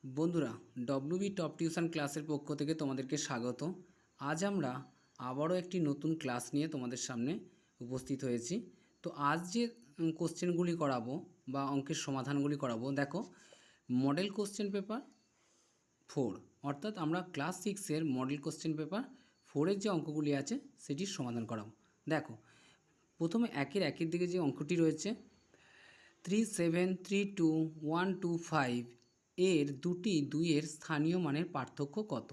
বন্ধুরা, WB top tuition ক্লাসের পক্ষ থেকে তোমাদেরকে স্বাগত। আজ আমরা আবারও একটি নতুন ক্লাস নিয়ে তোমাদের সামনে উপস্থিত হয়েছি। তো আজ যে কোশ্চেনগুলি করাবো বা অঙ্কের সমাধানগুলি করাবো, দেখো মডেল কোশ্চেন পেপার 4, অর্থাৎ আমরা ক্লাস 6-এর মডেল কোশ্চেন পেপার 4-এর যে অঙ্কগুলি আছে সেটির সমাধান করাবো। দেখো প্রথমে একের দিকে যে অঙ্কটি রয়েছে 3732 এর দুটি দুইয়ের স্থানীয় মানের পার্থক্য কত।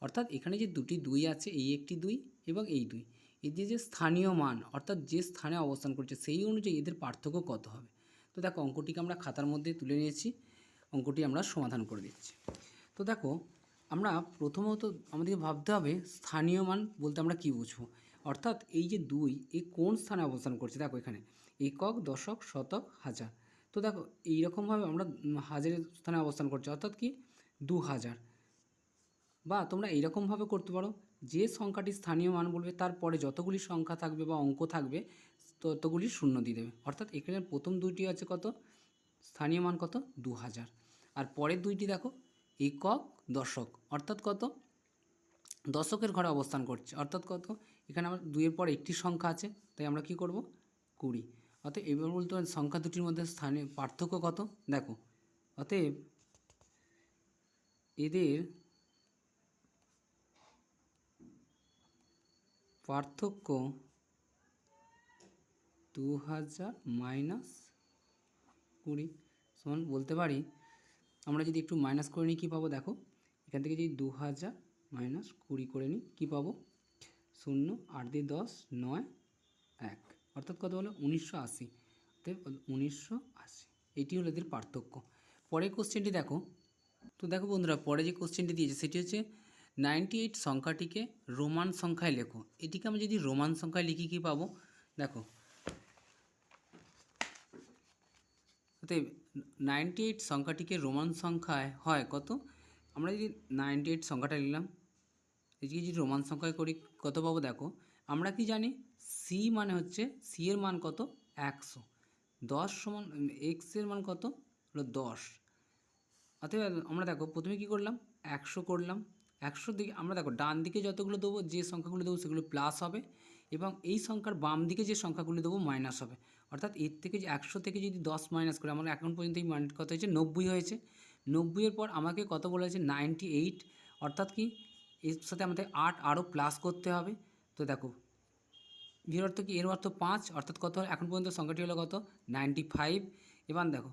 অর্থাৎ এখানে যে দুটি দুই আছে, এই একটি দুই এবং এই দুই, এদের যে স্থানীয় মান অর্থাৎ যে স্থানে অবস্থান করছে সেই অনুযায়ী এদের পার্থক্য কত হবে। তো দেখো অঙ্কটিকে আমরা খাতার মধ্যে তুলে নিয়েছি, অঙ্কটি আমরা সমাধান করে দিচ্ছি। তো দেখো আমরা প্রথমত আমাদেরকে ভাবতে হবে স্থানীয় মান বলতে আমরা কী বুঝবো। অর্থাৎ এই যে দুই, এ কোন স্থানে অবস্থান করছে। দেখো এখানে একক, দশক, শতক, হাজার। তো দেখো এইরকমভাবে আমরা হাজারের স্থানে অবস্থান করছি, অর্থাৎ কি 2000। বা তোমরা এইরকমভাবে করতে পারো, যে সংখ্যাটি স্থানীয় মান বলবে তারপরে যতগুলি সংখ্যা থাকবে বা অঙ্ক থাকবে ততগুলি শূন্য দিয়ে দেবে। অর্থাৎ এখানে প্রথম দুইটি আছে কত, স্থানীয় মান কত 2000, আর পরের দুইটি দেখো একক, দশক, অর্থাৎ কত দশকের ঘরে অবস্থান করছে, অর্থাৎ কত এখানে আমার দুইয়ের পর একটি সংখ্যা আছে, তাই আমরা কি করব 20। অতএব এবার বলতে হবে সংখ্যা দুটির মধ্যে স্থানীয় পার্থক্য কত। দেখো অতএব এদের পার্থক্য 2000 মাইনাস 20 সমান বলতে পারি, আমরা যদি একটু মাইনাস করে নিই কী পাবো। দেখো এখান থেকে যদি 2000 মাইনাস 20 করে নিই কী পাবো, 0, 8 দিয়ে 10, 9, 1, অর্থাৎ কত হলো 1980। অতএব 1980 এটি হলো এদের পার্থক্য। পরের কোশ্চেনটি দেখো। তো দেখো বন্ধুরা, পরে যে কোশ্চেনটি দিয়েছে সেটি হচ্ছে 98 সংখ্যাটিকে রোমান সংখ্যায় লেখো। এটিকে আমি যদি রোমান সংখ্যায় লিখি কী পাবো। দেখো অতএব 98 সংখ্যাটিকে রোমান সংখ্যায় হয় কত। আমরা যদি 98 সংখ্যাটা নিলাম, এটিকে যদি রোমান সংখ্যায় করি কত পাবো। দেখো আমরা কি জানি, সি মানে হচ্ছে, সি এর মান কত 100, 10 সমান এক্সের মান কত হলো 10। অতএব আমরা দেখো প্রথমে কী করলাম 100 করলাম, 100 দিকে আমরা দেখো ডান দিকে যতগুলো দেবো, যে সংখ্যাগুলো দেবো সেগুলো প্লাস হবে, এবং এই সংখ্যার বাম দিকে যে সংখ্যাগুলো দেবো মাইনাস হবে। অর্থাৎ এর থেকে যে 100 থেকে যদি 10 মাইনাস করে, আমার এখন পর্যন্ত এই মানটি কত হয়েছে 90 হয়েছে। 90-এর পর আমাকে কত বলেছে 98, অর্থাৎ কি এর সাথে আমাদের 8 আরও প্লাস করতে হবে। তো দেখো এর অর্থ কি, এর অর্থ 5, অর্থাৎ কত এখন পর্যন্ত সংখ্যাটি হলো কত 95। এবার দেখো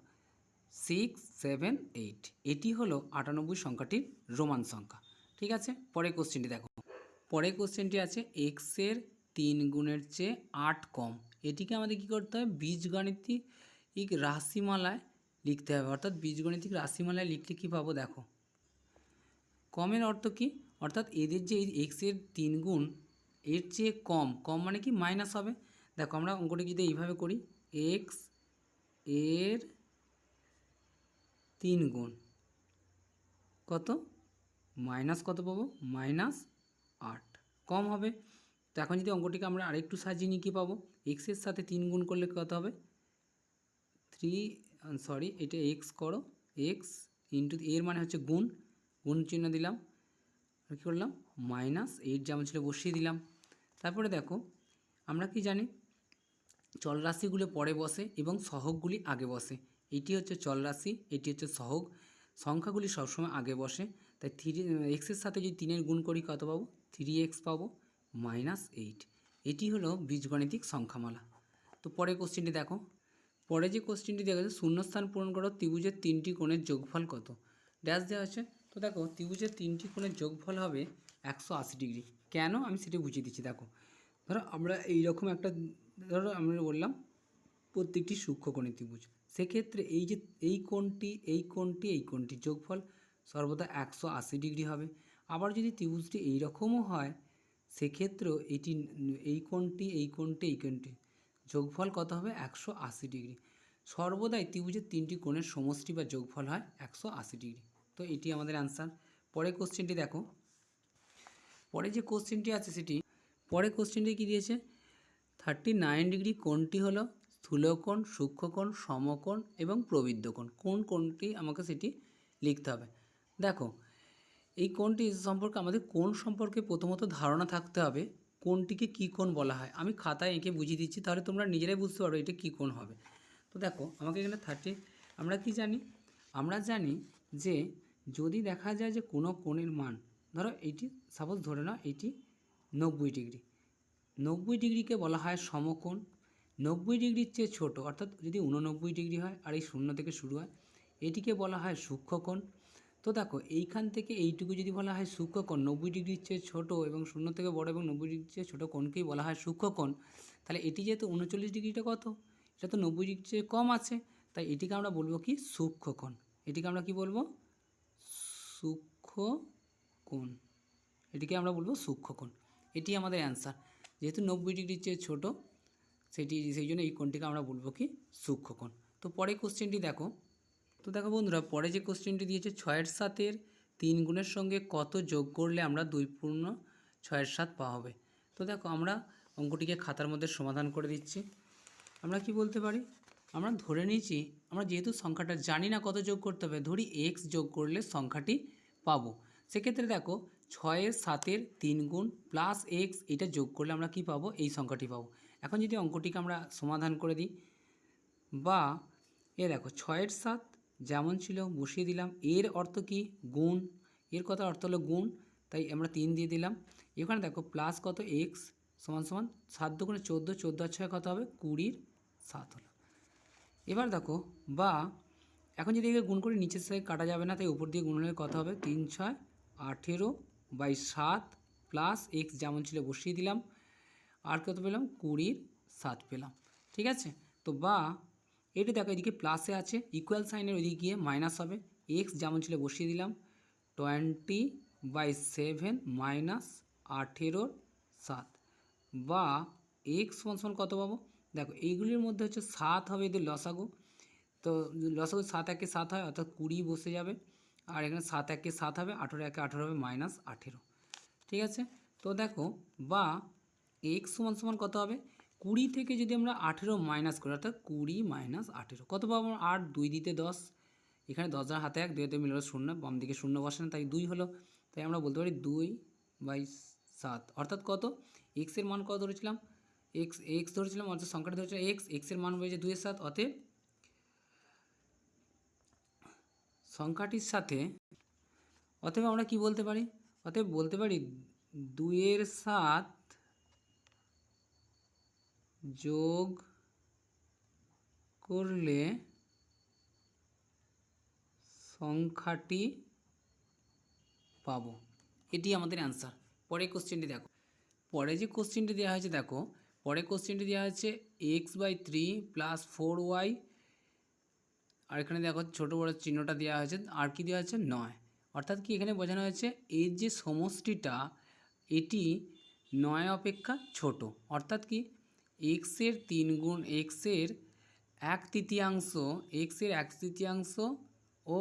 6, 7, 8, এটি হলো 98 সংখ্যাটির রোমান সংখ্যা। ঠিক আছে, পরের কোশ্চেনটি দেখো। পরের কোশ্চেনটি আছে এক্সের 3 গুণের চেয়ে 8 কম। এটিকে আমাদের কী করতে হবে, বীজগণিতিক রাশিমালায় লিখতে হবে। অর্থাৎ বীজগণিতিক রাশিমালায় লিখলে কী পাবো। দেখো কমের অর্থ কী, অর্থাৎ এদের যে এক্সের 3 গুণ এর চেয়ে কম, কম মানে কি মাইনাস হবে। দেখো আমরা অঙ্কটি যদি এইভাবে করি, এক্স এর 3 গুণ কত মাইনাস কত পাবো, -8 কম হবে। তো এখন যদি অঙ্কটিকে আমরা আরেকটু সাজিয়ে নিই কী পাবো, এক্সের সাথে 3 গুণ করলে কত হবে 3, এটা এক্স করো, এক্স ইন্টু এর মানে হচ্ছে গুণ, গুণ চিহ্ন দিলাম, আর কী করলাম -8 যেমন ছিল বসিয়ে দিলাম। তারপরে দেখো আমরা কি জানি, চল রাশিগুলো পরে বসে এবং সহগগুলি আগে বসে। এটি হচ্ছে চল রাশি, এটি হচ্ছে সহগ, সংখ্যাগুলি সবসময় আগে বসে। তাই এক্সের সাথে যদি 3-এর গুণ করি কত পাবো 3x পাবো -8। এটি হলো বীজগণিতিক সংখ্যামালা। তো পরের কোশ্চেনটি দেখো। পরে যে কোশ্চেনটি দেখা যাচ্ছে, শূন্যস্থান পূরণ করো ত্রিভুজের 3টি কোণের যোগফল কত। ড্যাশ দেওয়া আছে। তো দেখো ত্রিভুজের 3টি কোণের যোগফল হবে 180 ডিগ্রি। কেন আমি সেটা বুঝিয়ে দিচ্ছি। দেখো ধরো আমরা এইরকম একটা, ধরো আমরা বললাম প্রত্যেকটি সূক্ষ্মকোণী ত্রিভুজ, সেক্ষেত্রে এই যে এই কোণটি এই কোণটি এই কোণটি যোগফল সর্বদা 180 ডিগ্রি হবে। আবার যদি ত্রিভুজটি এইরকমও হয়, সেক্ষেত্রেও এটি এই কোণটি এই কোণটি এই কোণটি যোগফল কত হবে 180 ডিগ্রি। সর্বদাই ত্রিভুজের 3টি কোণের সমষ্টি বা যোগফল হয় 180 ডিগ্রি। তো এটি আমাদের অ্যান্সার। পরের কোশ্চেনটি দেখো। পরে যে কোশ্চেনটি আছে সেটি, পরে কোশ্চেনটি কী দিয়েছে, 39 ডিগ্রি কোণটি হলো স্থূলকোণ, সূক্ষ্মকোণ, সমকোণ এবং প্রবৃদ্ধ কোণ। কোন কোণটি আমাকে সেটি লিখতে হবে। দেখো এই কোণটি সম্পর্কে আমাদের কোণ সম্পর্কে প্রথমত ধারণা থাকতে হবে, কোণটিকে কী কোণ বলা হয়। আমি খাতায় এঁকে বুঝিয়ে দিচ্ছি, তাহলে তোমরা নিজেরাই বুঝতে পারবে এটা কী কোণ হবে। তো দেখো আমাকে এখানে 30, আমরা কি জানি, আমরা জানি যে যদি দেখা যায় যে কোনো কোণের মান, ধরো এইটি সাপোজ ধরে নাও এইটি 90 ডিগ্রি, 90 ডিগ্রিকে বলা হয় সমকোণ। 90 ডিগ্রির চেয়ে ছোটো, অর্থাৎ যদি 89 ডিগ্রি হয় আর এই শূন্য থেকে শুরু হয়, এটিকে বলা হয় সূক্ষ্মকোণ। তো দেখো এইখান থেকে এইটুকু যদি বলা হয় সূক্ষ্মকোণ, 90 ডিগ্রির চেয়ে ছোটো এবং শূন্য থেকে বড় এবং 90 ডিগ্রির চেয়ে ছোটো কোণকেই বলা হয় সূক্ষ্মকোণ। তাহলে এটি যেহেতু 39 ডিগ্রিটা কত, এটা তো 90 ডিগ্রির চেয়ে কম আছে, তাই এটিকে আমরা বলবো কি সূক্ষ্মকোণ। এটিকে আমরা কি বলবো, সূক্ষ্মকোণ। এটিকে আমরা বলবো সূক্ষ্মকোণ। এটি আমাদের অ্যান্সার, যেহেতু 90 ডিগ্রির চেয়ে ছোটো সেই জন্য এই কোণটিকে আমরা বলবো কি সূক্ষ্মকোণ। তো পরে কোশ্চেনটি দেখো। তো দেখো বন্ধুরা, পরে যে কোশ্চেনটি দিয়েছে 6/7 3 গুণের সঙ্গে কত যোগ করলে আমরা 2.6/7 পাওয়া হবে। তো দেখো আমরা অঙ্কটিকে খাতার মধ্যে সমাধান করে দিচ্ছি। আমরা কি বলতে পারি, আমরা ধরে নিয়েছি, আমরা যেহেতু সংখ্যাটা জানি না কত যোগ করতে হবে, ধরি x যোগ করলে সংখ্যাটি পাবো। সেক্ষেত্রে দেখো 6/7 3 গুণ প্লাস x, এটা যোগ করলে আমরা কি পাবো, এই সংখ্যাটি পাবো। এখন যদি অঙ্কটিকে আমরা সমাধান করে দিই, বা দেখো 6/7 যেমন ছিল বসিয়ে দিলাম, এর অর্থ কি গুণ, এর কথা অর্থ হলো গুণ, তাই আমরা 3 দিয়ে দিলাম। এখানে দেখো প্লাস কত x সমান সমান 7 দুগুণে 14, 14 আর 6 কত হবে 20/7 হলো। এবার দেখো বা এখন যদি একে গুণ করে নিচের সাইড কাটা যাবে না, তাই উপর দিয়ে গুণ হলে কত হবে 3 6 18/7 প্লাস x যেমন ছিল বসিয়ে দিলাম, আর কত পেলাম 20/7 পেলাম। ঠিক আছে, তো বা এটা দেখো এদিকে প্লাসে আছে, ইকুয়াল সাইনের ওইদিকে গিয়ে মাইনাস হবে, x যেমন ছিল বসিয়ে দিলাম 20/7 মাইনাস 18/7, বা x সমান কত পাবো, দেখো এইগুলির মধ্যে হচ্ছে 7 হবে এদের লসাগু, তো লসাগু 7 একে 7 হয়, অর্থাৎ 20 বসে যাবে, আর এখানে 7 একে 7 হবে, 18 একে 18 হবে, মাইনাস 18। ঠিক আছে, তো দেখো বা x সমান কত হবে, 20 থেকে যদি আমরা 18 মাইনাস করি, অর্থাৎ 20 মাইনাস 18 কত পাবো, 8 2 দিতে 10, এখানে 10 আর হাতে 1 2 মিলে 0, বাম দিকে 0 বসে না, তাই 2 হলো। তাই আমরা বলতে পারি 2/7, অর্থাৎ কত, x এর মান কত ধরেছিলাম, x ধরেছিলাম, অর্থাৎ সংখ্যাটা ধরেছিলাম x এর মান হয়েছে 2/7, অতএব সংখ্যাটির সাথে, অতএব আমরা কি বলতে পারি, অতএব বলতে পারি 2/7 যোগ করলে সংখ্যাটি পাবো। এটি আমাদের অ্যান্সার। পরের কোশ্চেনটি দেখো, পরে যে কোশ্চেনটি দেওয়া হয়েছে দেখো, পরের কোশ্চেনটি দেওয়া হচ্ছে x/3 প্লাস 4y, আর এখানে দেখো ছোটো বড়ো চিহ্নটা দেওয়া হয়েছে, আর কি দেওয়া হয়েছে 9, অর্থাৎ কি এখানে বোঝানো হয়েছে এর যে সমষ্টিটা এটি 9 অপেক্ষা ছোট, অর্থাৎ কি এক্সের 3 গুণ, এক্সের 1/3 ও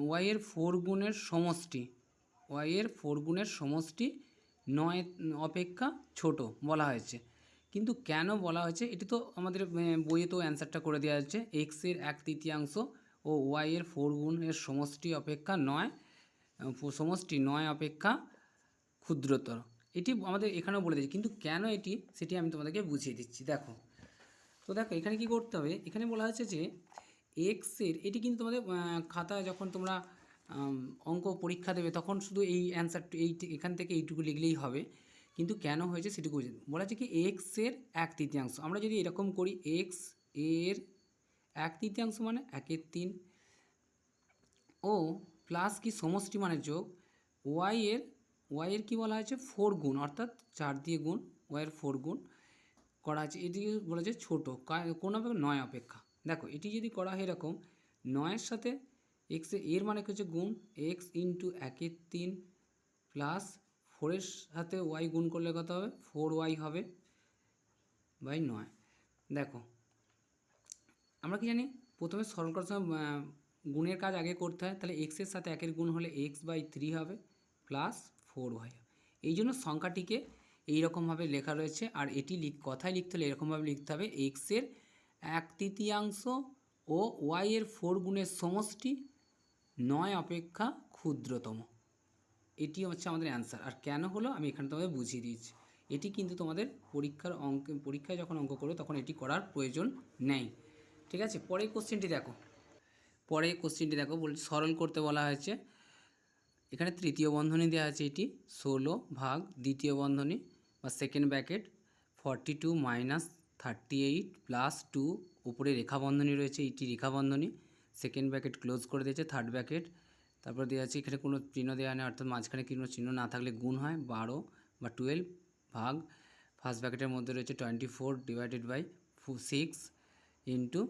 ওয়াইয়ের 4 গুণের সমষ্টি, ওয়াইয়ের 4 গুণের সমষ্টি 9 অপেক্ষা ছোট বলা হয়েছে। কিন্তু কেন বলা হয়েছে, এটি তো আমাদের বইয়ে তো অ্যান্সারটা করে দেওয়া হচ্ছে, এক্সের 1/3 ও ওয়াইয়ের 4 গুণের সমষ্টি অপেক্ষা 9, সমষ্টি 9 অপেক্ষা ক্ষুদ্রতর, এটি আমাদের এখানেও বলে দিয়েছে। কিন্তু কেন এটি, সেটি আমি তোমাদেরকে বুঝিয়ে দিচ্ছি। দেখো, তো দেখো এখানে কি করতে হবে, এখানে বলা হয়েছে যে এক্সের, এটি কিন্তু তোমাদের খাতায় যখন তোমরা অঙ্ক পরীক্ষা দেবে তখন শুধু এই অ্যান্সারটি এখান থেকে এইটুকু লিখলেই হবে, কিন্তু কেন হয়েছে সেটুকু বলা হচ্ছে কি এক্সের 1/3, আমরা যদি এরকম করি এক্স এর 1/3 মানে 1/3, ও প্লাস কি সমষ্টি মানে যোগ, ওয়াইয়ের কি বলা হয়েছে 4 গুণ, অর্থাৎ 4 দিয়ে গুণ, ওয়াইয়ের 4 গুণ করা আছে, এটিকে বলা যায় ছোটো কোন অপেক্ষা 9 অপেক্ষা। দেখো এটি যদি করা হয় এরকম 9-এর সাথে এক্স এর মানে হচ্ছে গুণ, এক্স ইন্টু 1/3 প্লাস 4-এর সাথে ওয়াই গুণ করলে কত হবে 4y হবে বাই 9। দেখো আমরা কি জানি, প্রথমে সরল করার সময় গুণের কাজ আগে করতে হয়, তাহলে এক্সের সাথে 1-এর গুণ হলে x/3 হবে প্লাস 4y, এই জন্য সংখ্যাটিকে এইরকমভাবে লেখা রয়েছে। আর এটি কথায় লিখতে হলে এরকমভাবে লিখতে হবে, এক্সের 1/3 ও ওয়াইয়ের 4 গুণের সমষ্টি 9 অপেক্ষা ক্ষুদ্রতম। এটি হচ্ছে আমাদের অ্যান্সার। আর কেন হলো আমি এখানে তোমাদের বুঝিয়ে দিয়েছি। এটি কিন্তু তোমাদের পরীক্ষায় যখন অঙ্ক করো তখন এটি করার প্রয়োজন নেই। ঠিক আছে, পরের কোশ্চেনটি দেখো। বলছে সরল করতে বলা হয়েছে। এখানে তৃতীয় বন্ধনী দেওয়া আছে, এটি 16 ভাগ দ্বিতীয় বন্ধনী বা সেকেন্ড ব্র্যাকেট 42 মাইনাস 38 প্লাস 2, উপরে রেখা বন্ধনী রয়েছে, এটি রেখা বন্ধনী, সেকেন্ড ব্র্যাকেট ক্লোজ করে দিয়েছে, থার্ড ব্র্যাকেট, তারপর দেওয়া আছে এখানে কোনো চিহ্ন দেওয়া নেই, অর্থাৎ মাঝখানে কোনো চিহ্ন না থাকলে গুণ হয় 12 বা 12 ভাগ ফার্স্ট ব্র্যাকেটের মধ্যে রয়েছে 24 ডিভাইডেড বাই 6 ইন্টু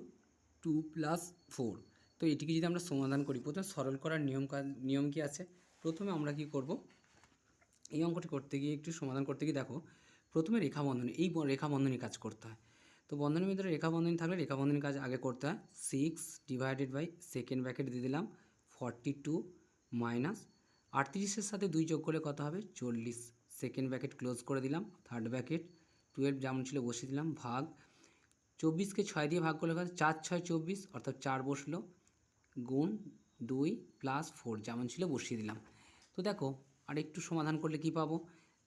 2 প্লাস 4। তো এটিকে যদি আমরা সমাধান করি, প্রথমে সরল করার নিয়ম কি আছে। প্রথমে আমরা কি করব, এই অঙ্কটি করতে গিয়ে একটু সমাধান করতে গিয়ে দেখো, প্রথমে রেখা বন্ধনী, এই রেখা বন্ধনী কাজ করতে হয়। তো বন্ধনীর ভিতরে রেখা বন্ধনী থাকলে রেখা বন্ধনীর কাজ আগে করতে হয়। 6 ডিভাইডেড বাই সেকেন্ড ব্র্যাকেট দিয়ে দিলাম 42 মাইনাস 38-এর সাথে 2 যোগ করলে কত হবে 40, সেকেন্ড ব্র্যাকেট ক্লোজ করে দিলাম, থার্ড ব্র্যাকেট 12 যেমন ছিল বসিয়ে দিলাম, ভাগ 24কে 6 দিয়ে ভাগ করলে কত 4 6 24, অর্থাৎ 4 বসলো, গুণ 2 প্লাস 4 যেমন ছিল বসিয়ে দিলাম। তো দেখো আর একটু সমাধান করলে কি পাবো,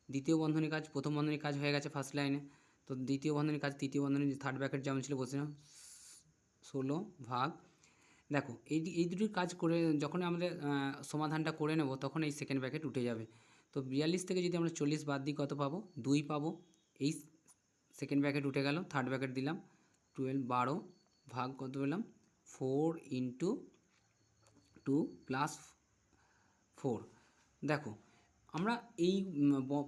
দ্বিতীয় বন্ধনীর কাজ প্রথম বন্ধনীর কাজ হয়ে গেছে ফার্স্ট লাইনে, তো দ্বিতীয় বন্ধনীর কাজ তৃতীয় বন্ধনীর থার্ড ব্র্যাকেট যেমন ছিল বসে 16 ভাগ, দেখো এই দুটির কাজ করে যখন আমরা সমাধানটা করে নেব তখন এই সেকেন্ড ব্র্যাকেট উঠে যাবে। তো 42 থেকে যদি আমরা 40 বাদ দিই কত পাবো 2 পাবো, এই সেকেন্ড ব্র্যাকেট উঠে গেল, থার্ড ব্র্যাকেট দিলাম 12 ভাগ কত পেলাম 4 ইন্টু 2 প্লাস 4। দেখো আমরা এই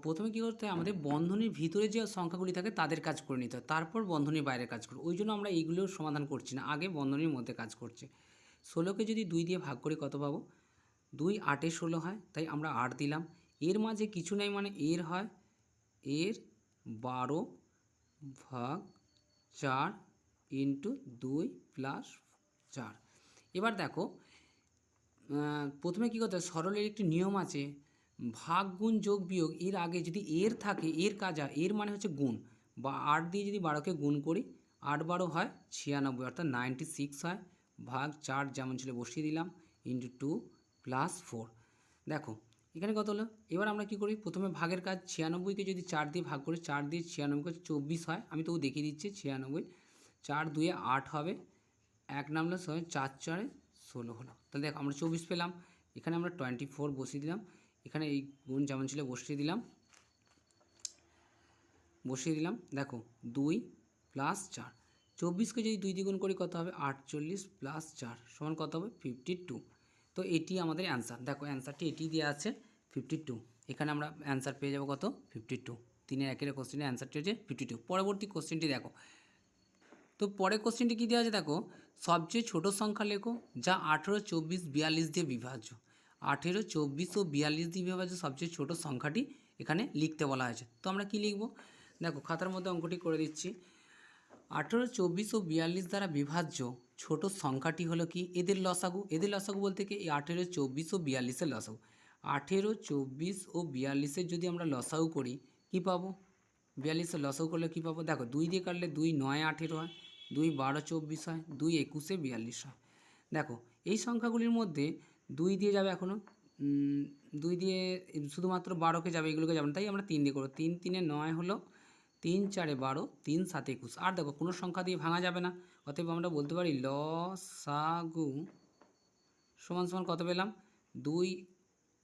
প্রথমে কী করতে হয়, আমাদের বন্ধনীর ভিতরে যে সংখ্যাগুলি থাকে তাদের কাজ করে নিতে হয়, তারপর বন্ধনীর বাইরে কাজ করব। ওই জন্য আমরা এইগুলোর সমাধান করছি না, আগে বন্ধনীর মধ্যে কাজ করছি। 16কে যদি 2 দিয়ে ভাগ করি কত পাবো 2 8-এ 16 হয়, তাই আমরা 8 দিলাম। এর মাঝে কিছু নেই মানে এর হয়, এর 12 ভাগ 4 ইন্টু 2 প্লাস 4। এবার দেখো প্রথমে কী করতে হয়, সরলের একটি নিয়ম আছে, ভাগ গুণ যোগ বিয়োগ, এর আগে যদি এর থাকে, এর কাজ হয়, এর মানে হচ্ছে গুণ, বা 8 দিয়ে যদি 12কে গুণ করি 8 12 হয় 96, অর্থাৎ 96 হয়, ভাগ 4 যেমন ছিল বসিয়ে দিলাম, ইন্টু 2 প্লাস 4। দেখো এখানে কত হলো, এবার আমরা কি করি, প্রথমে ভাগের কাজ, 96কে যদি 4 দিয়ে ভাগ করি, 4 দিয়ে 96 24 হয়, আমি তবু দেখিয়ে দিচ্ছি 96, 4 2 8 হবে, 1 নামলে 4 4 16 হলো, তাহলে দেখো আমরা 24 পেলাম, এখানে আমরা 24 বসিয়ে দিলাম, এখানে এই গুণ যেমন ছিল বসিয়ে দিলাম, দেখো 2 প্লাস 4, 24কে যদি 2 দিয়ে গুণ করি কত হবে 48 প্লাস 4 সমান কত হবে 52। তো এটি আমাদের অ্যান্সার। দেখো অ্যান্সারটি এটি দেওয়া আছে 52, এখানে আমরা অ্যান্সার পেয়ে যাবো কত 52। 3-এর 1-এর কোশ্চেনের অ্যান্সারটি হচ্ছে 52। পরবর্তী কোশ্চেনটি দেখো। তো পরের কোশ্চেনটি কী দেওয়া আছে দেখো, সবচেয়ে ছোট সংখ্যা লেখো যা 18 24 42 দিয়ে বিভাজ্য। 18 24 ও 42 দিয়ে বিভাজ্য সবচেয়ে ছোট সংখ্যাটি এখানে লিখতে বলা হয়েছে। তো আমরা কি লিখব, দেখো খাতার মধ্যে অঙ্কটি করে দিচ্ছি। 18 24 ও 42 দ্বারা বিভাজ্য ছোট সংখ্যাটি হলো কি, এদের লসাগু। এদের লসাগু বলতে কি, এই 18 24 ও 42-এর লসাগু। 18 24 ও 42-এর যদি আমরা লসাগু করি কি পাবো, 42-এর লসাগু করলে কী পাবো, দেখো 2 দিয়ে কাটলে 2 9 18 হয়, 2 12 24 হয়, 2 21-এ 42 হয়। দেখো এই সংখ্যাগুলির মধ্যে 2 দিয়ে যাবে এখনও, 2 দিয়ে শুধুমাত্র 12কে যাবে, এগুলোকে যাবে না, তাই আমরা 3 দিয়ে করবো। 3 3-এ 9 হলো, 3 4-এ 12, 3 7-এ 21। আর দেখো কোনো সংখ্যা দিয়ে ভাঙা যাবে না, অতএব আমরা বলতে পারি লসাগু সমান সমান কত পেলাম 2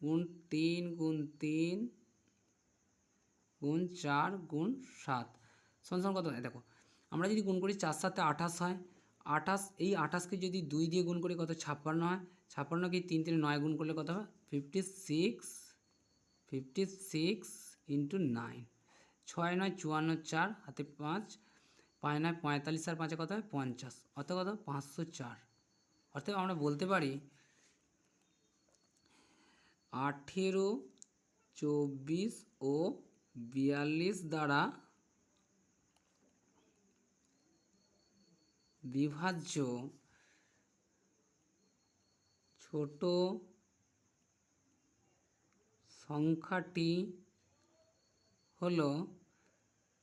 গুণ 3 গুণ 3 গুণ 4 গুণ 7 সমান সমান কত, দেখো আমরা যদি গুণ করি 4 7-এ 28 হয়, 28, এই 28কে যদি 2 দিয়ে গুণ করি কত 56 হয়, 56কে 3 3-এ 9 গুণ করলে কত হবে 56 ইন্টু 9, 6 9 54, 4 হাতে 5, 5 9 45, আর 5-এ কত হয় 50, অর্থাৎ কত 504। অর্থাৎ আমরা বলতে পারি 18 24 ও 42 দ্বারা বিভাজ্য ছোট সংখ্যাটি হলো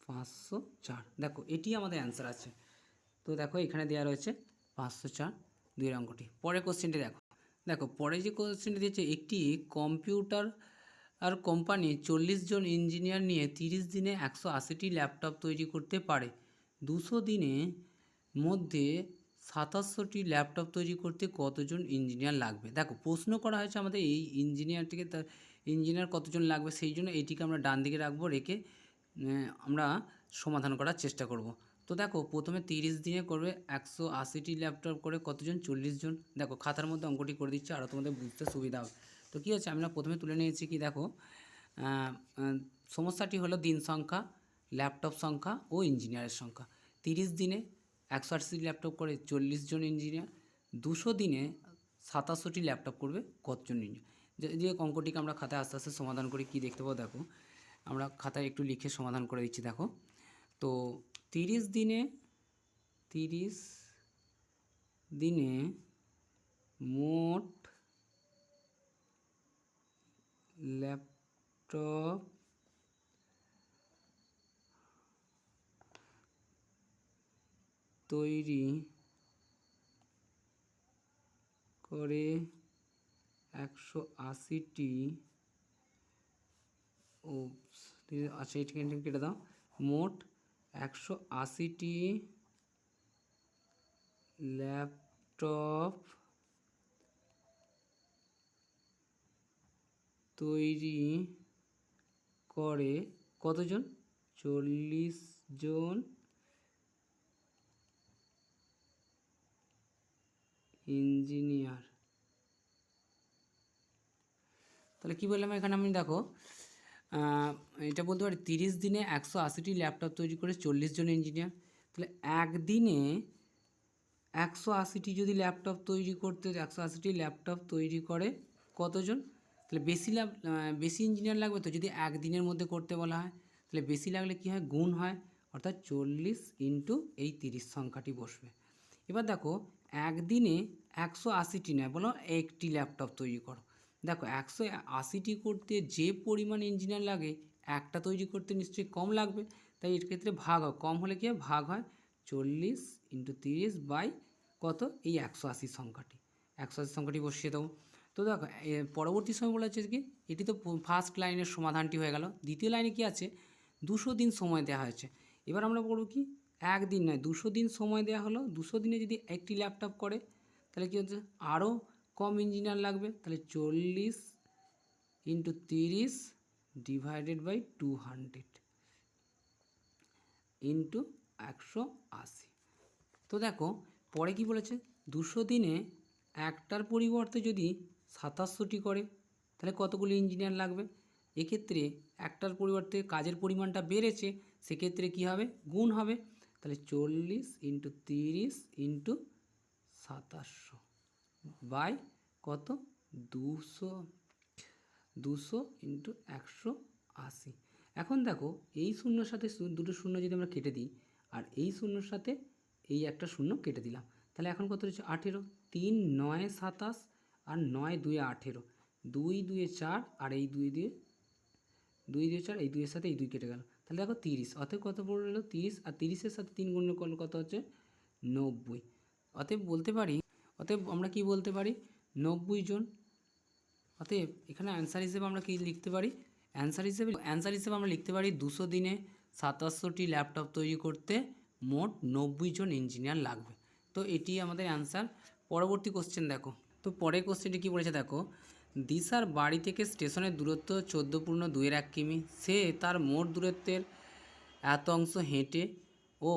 504। দেখো এটি আমাদের অ্যান্সার আছে। তো দেখো এখানে দেওয়া রয়েছে 504, 2 অঙ্কটি। পরের কোশ্চেনটি দেখো, দেখো পরে যে কোশ্চেনটা দিয়েছে, একটি কম্পিউটার আর কোম্পানি 40 জন ইঞ্জিনিয়ার নিয়ে 30 দিনে 180টি ল্যাপটপ তৈরি করতে পারে। 200 দিনে মধ্যে 2700টি ল্যাপটপ তৈরি করতে কতজন ইঞ্জিনিয়ার লাগবে? দেখো প্রশ্ন করা হয়েছে আমাদের এই ইঞ্জিনিয়ারটিকে, তার ইঞ্জিনিয়ার কতজন লাগবে, সেই জন্য এইটিকে আমরা ডান দিকে রাখবো, রেখে আমরা সমাধান করার চেষ্টা করব। তো দেখো প্রথমে 30 দিনে করবে 180টি ল্যাপটপ করে কতজন? 40 জন। দেখো খাতার মধ্যে অঙ্কটি করে দিচ্ছে, আরও তোমাদের বুঝতে সুবিধা হবে। তো কী হচ্ছে, আমরা প্রথমে তুলে নিয়েছি কি দেখো, সমস্যাটি হলো দিন সংখ্যা, ল্যাপটপ সংখ্যা ও ইঞ্জিনিয়ারের সংখ্যা। 30 দিনে 180টি ল্যাপটপ করে 40 জন ইঞ্জিনিয়ার, 200 দিনে 2700টি ল্যাপটপ করবে কতজন ইঞ্জিনিয়ার। যে অঙ্কটিকে আমরা খাতায় আস্তে আস্তে সমাধান করি, কি দেখতে পাবো দেখো, আমরা খাতায় একটু লিখে সমাধান করে দিচ্ছি। দেখো তো 30 দিনে মোট ল্যাপটপ তৈরি করে 180টি, ও আচ্ছা এটাকে কেটে দাও, মোট 180টি ল্যাপটপ তৈরি করে কতজন? 40 জন ইঞ্জিনিয়ার। তাহলে কী বললাম এখানে আমি, দেখো এটা বলতে পারি 30 দিনে 180টি ল্যাপটপ তৈরি করে 40 জন ইঞ্জিনিয়ার। তাহলে একদিনে 180টি যদি ল্যাপটপ তৈরি করতে, 180টি ল্যাপটপ তৈরি করে কতজন? তাহলে বেশি ইঞ্জিনিয়ার লাগবে। তো যদি একদিনের মধ্যে করতে বলা হয়, তাহলে বেশি লাগলে কী হয়, গুণ হয়, অর্থাৎ 40 ইন্টু এই 30 সংখ্যাটি বসবে। এবার দেখো একদিনে 180টি নয়, বলো একটি ল্যাপটপ তৈরি করো। দেখো 180টি করতে যে পরিমাণ ইঞ্জিনিয়ার লাগে, একটা তৈরি করতে নিশ্চয়ই কম লাগবে, তাই এর ক্ষেত্রে ভাগ হয়, কম হলে কী হয়, ভাগ হয় 40 ইন্টু 30 বাই কত, এই 180 সংখ্যাটি, 180 সংখ্যাটি বসিয়ে দেবো। তো দেখো পরবর্তী সময় বলা হচ্ছে কি, এটি তো ফার্স্ট লাইনের সমাধানটি হয়ে গেল। দ্বিতীয় লাইনে কি আছে, 200 দিন সময় দেওয়া হয়েছে। এবার আমরা বলবো কি, একদিন নয় 200 দিন সময় দেওয়া হলো। 200 দিনে যদি একটি ল্যাপটপ করে, তাহলে কী হচ্ছে, আরও কম ইঞ্জিনিয়ার লাগবে। তাহলে 40 ইন্টু 30 ডিভাইডেড বাই 200 ইন্টু 180। তো দেখো পরে কি বলেছে, 200 দিনে একটার পরিবর্তে যদি 2700টি করে, তাহলে কতগুলি ইঞ্জিনিয়ার লাগবে? এক্ষেত্রে একটার পরিবর্তে কাজের পরিমাণটা বেড়েছে, সেক্ষেত্রে কী হবে, গুণ হবে। তাহলে 40 ইন্টু 30 ইন্টু 2700 বাই কত, 200 ইন্টু 180। এখন দেখো এই শূন্যর সাথে দুটো শূন্য যদি আমরা কেটে দিই, আর এই শূন্যর সাথে এই একটা শূন্য কেটে দিলাম, তাহলে এখন কত রয়েছে, 18। 3 9 27 আর 9 2 18, 2 2 4 আর এই 2 2 4, এই 2-এর সাথে এই 2 কেটে গেল, তাহলে দেখো 30। অতএব কত পড়লো, 30, আর 30-এর সাথে 3 গুণ করলে কত হচ্ছে, 90। অতএব আমরা কি বলতে পারি, 90 জন। অতএব এখানে অ্যান্সার হিসেবে আমরা কি লিখতে পারি, অ্যান্সার হিসেবে আমরা লিখতে পারি 200 দিনে 2700টি ল্যাপটপ তৈরি করতে মোট 90 জন ইঞ্জিনিয়ার লাগবে। তো এটি আমাদের অ্যান্সার। পরবর্তী কোশ্চেন দেখো, তো পরের কোশ্চেনটি কী বলেছে দেখো, দিশার বাড়ি থেকে স্টেশনের দূরত্ব 14.2 কিমি। সে তার মোট দূরত্বের এত অংশ হেঁটে ও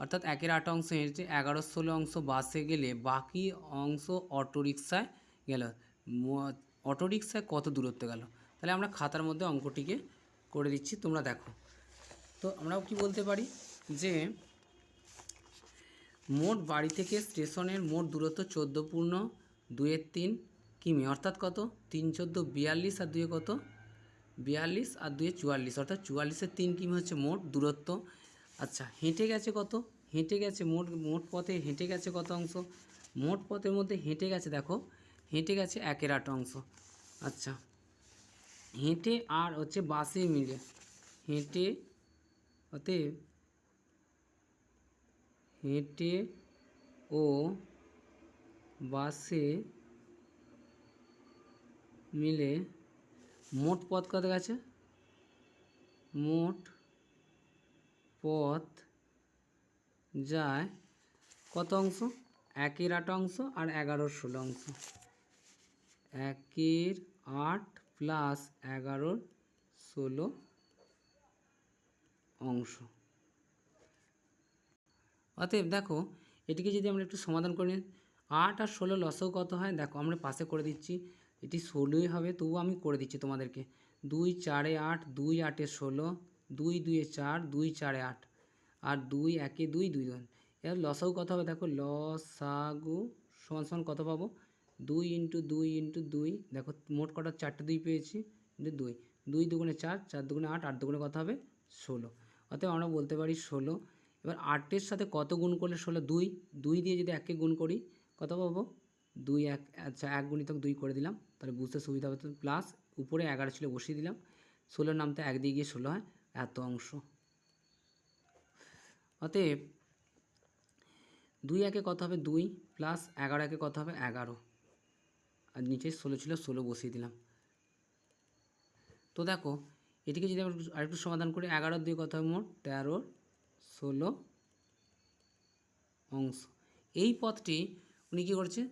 অর্থাৎ 1/8 অংশ হেঁটে, 11/16 অংশ বাসে গেলে, বাকি অংশ অটোরিকশায় গেল। অটোরিকশায় কত দূরত্ব গেল? তাহলে আমরা খাতার মধ্যে অঙ্কটিকে করে দিচ্ছি, তোমরা দেখো। তো আমরাও কি বলতে পারি যে মোট বাড়ি থেকে স্টেশনের মোট দূরত্ব 14.2 কিমি, অর্থাৎ কত, 3 14 42 আর 2 কত, 42 আর 2 44, অর্থাৎ 44-এর 3 কিমি হচ্ছে মোট দূরত্ব। আচ্ছা হেঁটে গেছে কত, হেঁটে গেছে মোট পথে হেঁটে গেছে কত অংশ, মোট পথের মধ্যে হেঁটে গেছে, দেখো হেঁটে গেছে 1/8 অংশ। আচ্ছা হেঁটে আর হচ্ছে বাসে মিলে, হেঁটে অতএব হেঁটে ও বাসে মিলে মোট পথ কত গেছে, মোট পথ যায় কত অংশ, 1/8 অংশ আর 11/16 অংশ, 1/8 প্লাস 11/16 অংশ। অতএব দেখো এটিকে যদি আমরা একটু সমাধান করে নিই, 8 আর 16 লসও কত হয়, দেখো আমরা পাশে করে দিচ্ছি, এটি 16ই হবে, তবুও আমি করে দিচ্ছি তোমাদেরকে। 2 4 8, 2 8 16, 2 2 4, 2 4 8, আর 2 1 2 2 2। এর লসাগু কত হবে, দেখো লসাগু সমান সমান কত পাবো, 2 × 2 × 2, দেখো মোট কটা 4টে 2 পেয়েছি, 2, 2 দুগুণে 4, 4 দুগুণে 8, 8 দুগুণে কত হবে 16। অতএব আমরা বলতে পারি 16। এবার 8-এর সাথে কত গুণ করলে 16, 2, 2 দিয়ে যদি 1কে গুণ করি কত পাবো, 2 1, আচ্ছা 1 গুণিতক 2 করে দিলাম, তাহলে বুঝতে সুবিধা হবে, প্লাস উপরে 11 ছিল বসিয়ে দিলাম, 16 নামতে 1 দিয়ে গিয়ে 16 হয়, এত অংশ। অতএব 2 1 কত হবে 2, প্লাস 11 1 কত হবে 11, আর নিচে 16 ছিল 16 বসিয়ে দিলাম। তো দেখো এটিকে যদি আমরা আরেকটু সমাধান করি, 11 2 কত হবে মোট 13 16 অংশ। এই পথটি উনি কী করছে,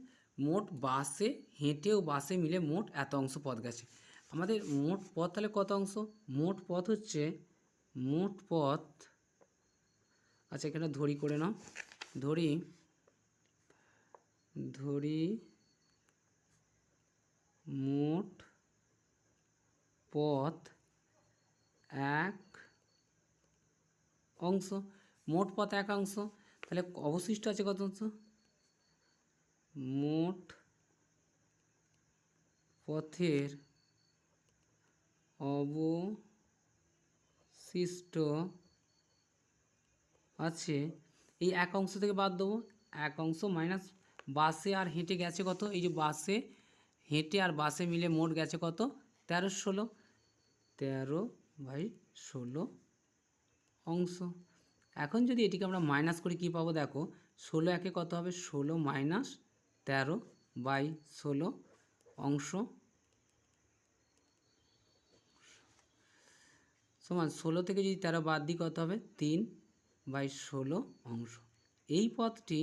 মোট বাসে হেঁটে ও বাসে মিলে মোট এত অংশ পথ গেছে। আমাদের মোট পথ তাহলে কত অংশ, মোট পথ হচ্ছে, মোট পথ, আচ্ছা এখানে ধরি করে নাও, ধরি মোট পথ 1 অংশ, মোট পথ 1 অংশ, তাহলে অবশিষ্ট আছে কত অংশ, মোট পথের অবশিষ্ট আছে, এই 1 অংশ থেকে বাদ দেবো, 1 অংশ মাইনাস বাসে আর হেঁটে গেছে কত, এই যে বাসে হেঁটে আর বাসে মিলে মোট গেছে কত 13 16, 13/16 অংশ। এখন যদি এটিকে আমরা মাইনাস করি কী পাবো, দেখো 16 1 কত হবে 16 মাইনাস 13/16 অংশ সমান 16 থেকে যদি 13 বাদ দিই কত হবে 3/16 অংশ। এই পথটি,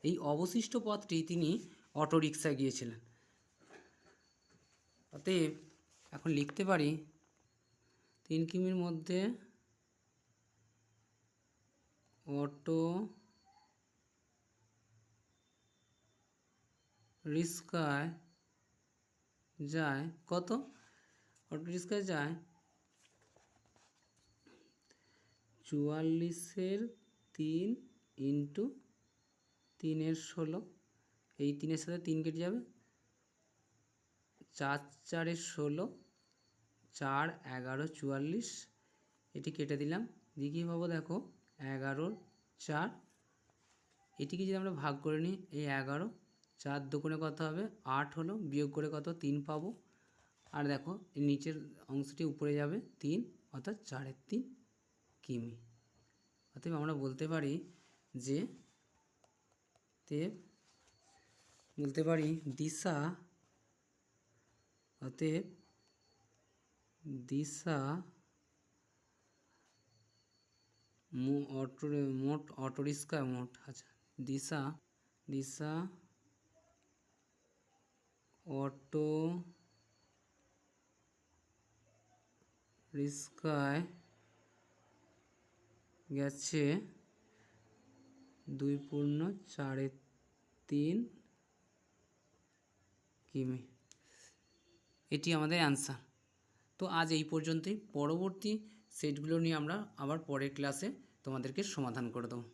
এই অবশিষ্ট পথটি তিনি অটোরিকশায় গিয়েছিলেন। অতএব এখন লিখতে পারি 3 কিমির মধ্যে অটো রিক্সায় যায় কত, অটো রিক্সায় যায় 44-এর 3 × 3-এর 16, এই 3-এর সাথে 3 কেটে যাবে, 4 4-এর 16, 4 11 44, এটি কেটে দিলাম, দিয়ে কী পাবো দেখো 11 4, এটিকে যদি আমরা ভাগ করে নিই, এই 11 4 দুগুণে কত হবে 8 হলো, বিয়োগ করে কত 3 পাবো, আর দেখো এই নিচের অংশটি উপরে যাবে 3, অর্থাৎ 4-এর 3 কিমি। অতএব আমরা বলতে পারি যে দিশা, অতএব দিশা মোট অটোরিক্সা মোট, আচ্ছা দিশা অটো রিক্সায় গেছে 2.43 কিমি। এটি আমাদের অ্যান্সার। তো আজ এই পর্যন্তই, পরবর্তী সেটগুলো নিয়ে আমরা আবার পরের ক্লাসে তোমাদেরকে সমাধান করে দেবো।